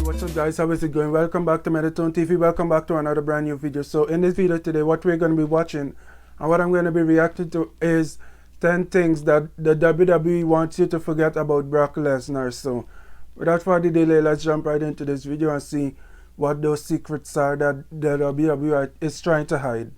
What's up guys, how is it going? Welcome back to Meditone TV, welcome back to another brand new video. So in this video today, what we're going to be watching and what I'm going to be reacting to is 10 things that the WWE wants you to forget about Brock Lesnar. So without further delay, let's jump right into this video and see what those secrets are that the WWE is trying to hide.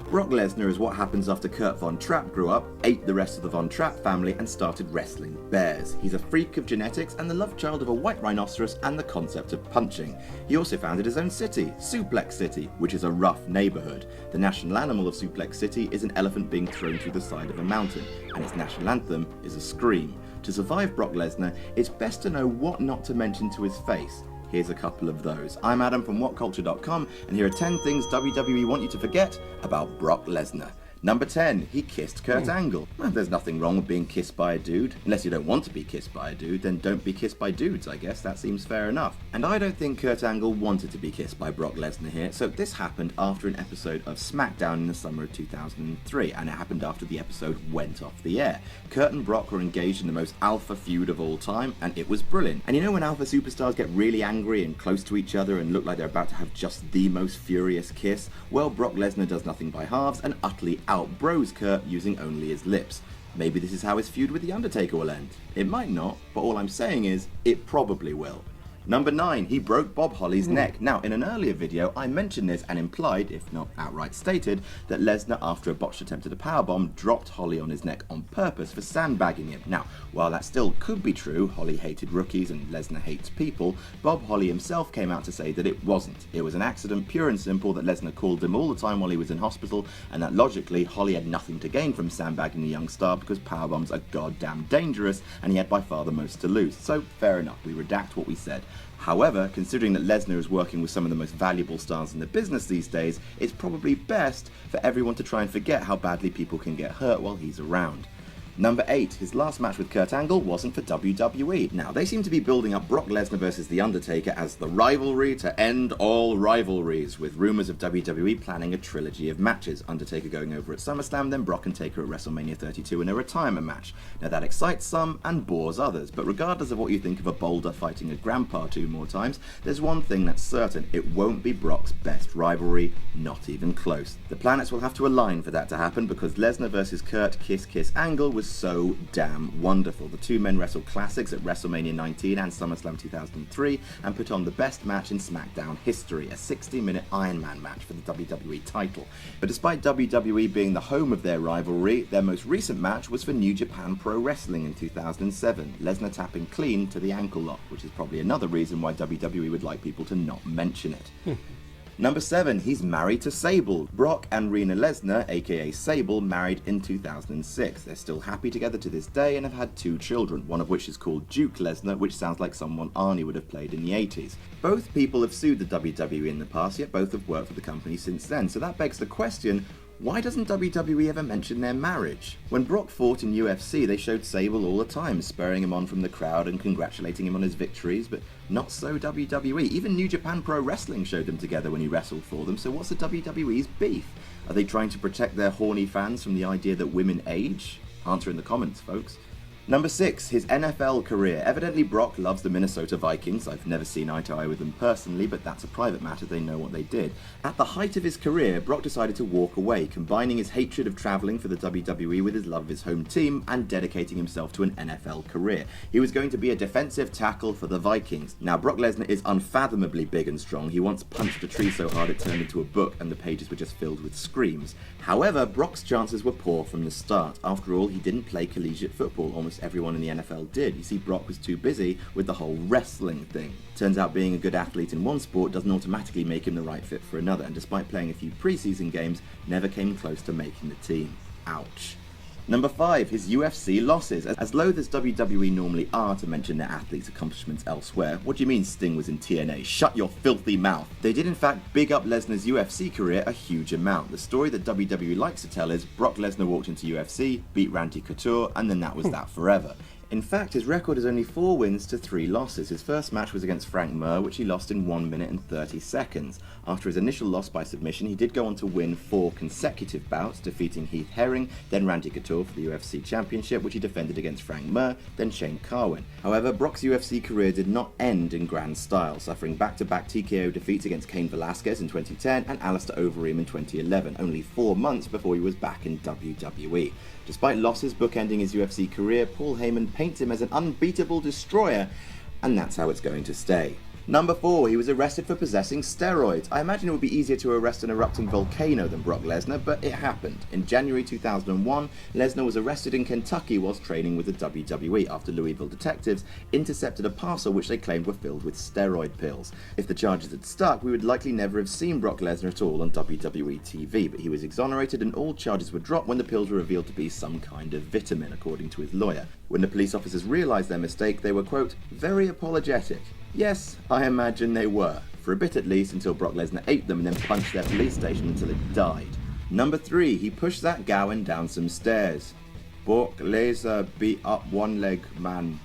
Brock Lesnar is what happens after Kurt Von Trapp grew up, ate the rest of the Von Trapp family, and started wrestling bears. He's a freak of genetics and the love child of a white rhinoceros and the concept of punching. He also founded his own city, Suplex City, which is a rough neighborhood. The national animal of Suplex City is an elephant being thrown through the side of a mountain, and its national anthem is a scream. To survive Brock Lesnar, it's best to know what not to mention to his face. Here's a couple of those. I'm Adam from WhatCulture.com, and here are 10 things WWE want you to forget about Brock Lesnar. Number 10, he kissed Kurt Angle. Well, there's nothing wrong with being kissed by a dude. Unless you don't want to be kissed by a dude, then don't be kissed by dudes, I guess. That seems fair enough. And I don't think Kurt Angle wanted to be kissed by Brock Lesnar here, so this happened after an episode of SmackDown in the summer of 2003, and it happened after the episode went off the air. Kurt and Brock were engaged in the most alpha feud of all time, and it was brilliant. And you know when alpha superstars get really angry and close to each other and look like they're about to have just the most furious kiss? Well, Brock Lesnar does nothing by halves and utterly outbros Kurt using only his lips. Maybe this is how his feud with The Undertaker will end. It might not, but all I'm saying is, it probably will. Number 9, he broke Bob Holly's neck. Now, in an earlier video, I mentioned this and implied, if not outright stated, that Lesnar, after a botched attempt at a powerbomb, dropped Holly on his neck on purpose for sandbagging him. Now, while that still could be true, Holly hated rookies and Lesnar hates people, Bob Holly himself came out to say that it wasn't. It was an accident, pure and simple, that Lesnar called him all the time while he was in hospital, and that logically, Holly had nothing to gain from sandbagging the young star because powerbombs are goddamn dangerous, and he had by far the most to lose. So, fair enough, we redact what we said. However, considering that Lesnar is working with some of the most valuable stars in the business these days, it's probably best for everyone to try and forget how badly people can get hurt while he's around. Number 8, his last match with Kurt Angle wasn't for WWE. Now, they seem to be building up Brock Lesnar versus The Undertaker as the rivalry to end all rivalries, with rumours of WWE planning a trilogy of matches, Undertaker going over at SummerSlam, then Brock and Taker at WrestleMania 32 in a retirement match. Now, that excites some and bores others, but regardless of what you think of a boulder fighting a grandpa 2 more times, there's one thing that's certain: it won't be Brock's best rivalry, not even close. The planets will have to align for that to happen, because Lesnar versus Kurt Kiss Angle was so damn wonderful. The two men wrestled classics at WrestleMania 19 and SummerSlam 2003 and put on the best match in SmackDown history, a 60-minute Iron Man match for the WWE title. But despite WWE being the home of their rivalry, their most recent match was for New Japan Pro Wrestling in 2007, Lesnar tapping clean to the ankle lock, which is probably another reason why WWE would like people to not mention it. Number 7, he's married to Sable. Brock and Rena Lesnar, aka Sable, married in 2006. They're still happy together to this day and have had 2 children, one of which is called Duke Lesnar, which sounds like someone Arnie would have played in the 80s. Both people have sued the WWE in the past, yet both have worked for the company since then, so that begs the question: why doesn't WWE ever mention their marriage? When Brock fought in UFC, they showed Sable all the time, spurring him on from the crowd and congratulating him on his victories, but not so WWE. Even New Japan Pro Wrestling showed them together when he wrestled for them, so what's the WWE's beef? Are they trying to protect their horny fans from the idea that women age? Answer in the comments, folks. Number 6, his NFL career. Evidently Brock loves the Minnesota Vikings. I've never seen eye to eye with them personally, but that's a private matter, they know what they did. At the height of his career, Brock decided to walk away, combining his hatred of travelling for the WWE with his love of his home team and dedicating himself to an NFL career. He was going to be a defensive tackle for the Vikings. Now, Brock Lesnar is unfathomably big and strong. He once punched a tree so hard it turned into a book and the pages were just filled with screams. However, Brock's chances were poor from the start. After all, he didn't play collegiate football. Almost everyone in the NFL did. You see, Brock was too busy with the whole wrestling thing. Turns out being a good athlete in one sport doesn't automatically make him the right fit for another, and despite playing a few preseason games, never came close to making the team. Ouch. Number 5, his UFC losses. As loath as WWE normally are to mention their athletes' accomplishments elsewhere, what do you mean Sting was in TNA? Shut your filthy mouth. They did in fact big up Lesnar's UFC career a huge amount. The story that WWE likes to tell is Brock Lesnar walked into UFC, beat Randy Couture, and then that was that forever. In fact, his record is only 4 wins to 3 losses. His first match was against Frank Mir, which he lost in 1 minute and 30 seconds. After his initial loss by submission, he did go on to win 4 consecutive bouts, defeating Heath Herring, then Randy Couture for the UFC Championship, which he defended against Frank Mir, then Shane Carwin. However, Brock's UFC career did not end in grand style, suffering back-to-back TKO defeats against Cain Velasquez in 2010 and Alistair Overeem in 2011, only 4 months before he was back in WWE. Despite losses bookending his UFC career, Paul Heyman paints him as an unbeatable destroyer, and that's how it's going to stay. Number 4, he was arrested for possessing steroids. I imagine it would be easier to arrest an erupting volcano than Brock Lesnar, but it happened. In January 2001, Lesnar was arrested in Kentucky whilst training with the WWE after Louisville detectives intercepted a parcel which they claimed were filled with steroid pills. If the charges had stuck, we would likely never have seen Brock Lesnar at all on WWE TV, but he was exonerated and all charges were dropped when the pills were revealed to be some kind of vitamin, according to his lawyer. When the police officers realised their mistake, they were, quote, very apologetic. Yes, I imagine they were, for a bit at least, until Brock Lesnar ate them and then punched their police station until it died. Number 3, he pushed Zach Gowen down some stairs. Brock Lesnar beat up one leg man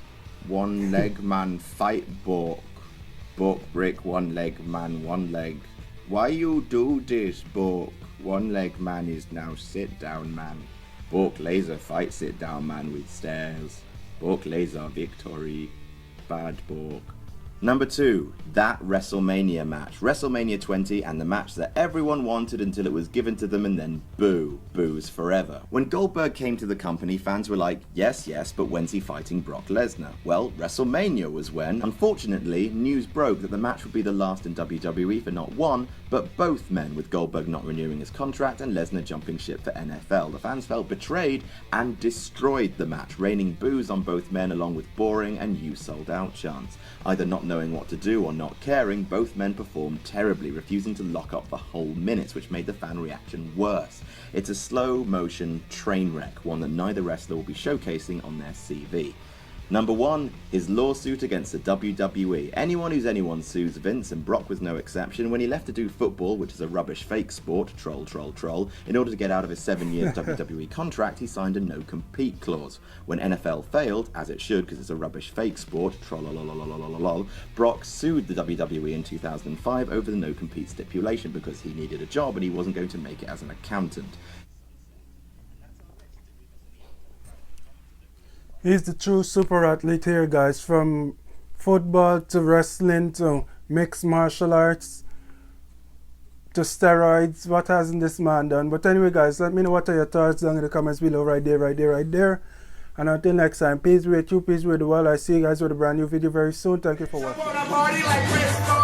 fight Brock. Brock break one leg man, one leg. Why you do this, Brock? One leg man is now sit down man. Brock Lesnar fight sit down man with stairs. Brock Lesnar victory. Bad Brock. Number 2, that WrestleMania match. WrestleMania 20 and the match that everyone wanted until it was given to them and then boo. Boos forever. When Goldberg came to the company, fans were like, yes, but when's he fighting Brock Lesnar? Well, WrestleMania was when. Unfortunately, news broke that the match would be the last in WWE for not one, but both men, with Goldberg not renewing his contract and Lesnar jumping ship for NFL. The fans felt betrayed and destroyed the match, raining boos on both men along with boring and you sold out chants. Either not knowing what to do or not caring, both men performed terribly, refusing to lock up for whole minutes, which made the fan reaction worse. It's a slow-motion train wreck, one that neither wrestler will be showcasing on their CV. Number 1, his lawsuit against the WWE. Anyone who's anyone sues Vince, and Brock was no exception. When he left to do football, which is a rubbish fake sport, troll, in order to get out of his 7-year WWE contract, he signed a no-compete clause. When NFL failed, as it should because it's a rubbish fake sport, troll, Brock sued the WWE in 2005 over the no-compete stipulation because he needed a job and he wasn't going to make it as an accountant. He's the true super athlete here, guys. From football to wrestling to mixed martial arts to steroids. What hasn't this man done? But anyway, guys, let me know what are your thoughts down in the comments below. Right there. And until next time, peace with you, peace with the world. I see you guys with a brand new video very soon. Thank you for watching.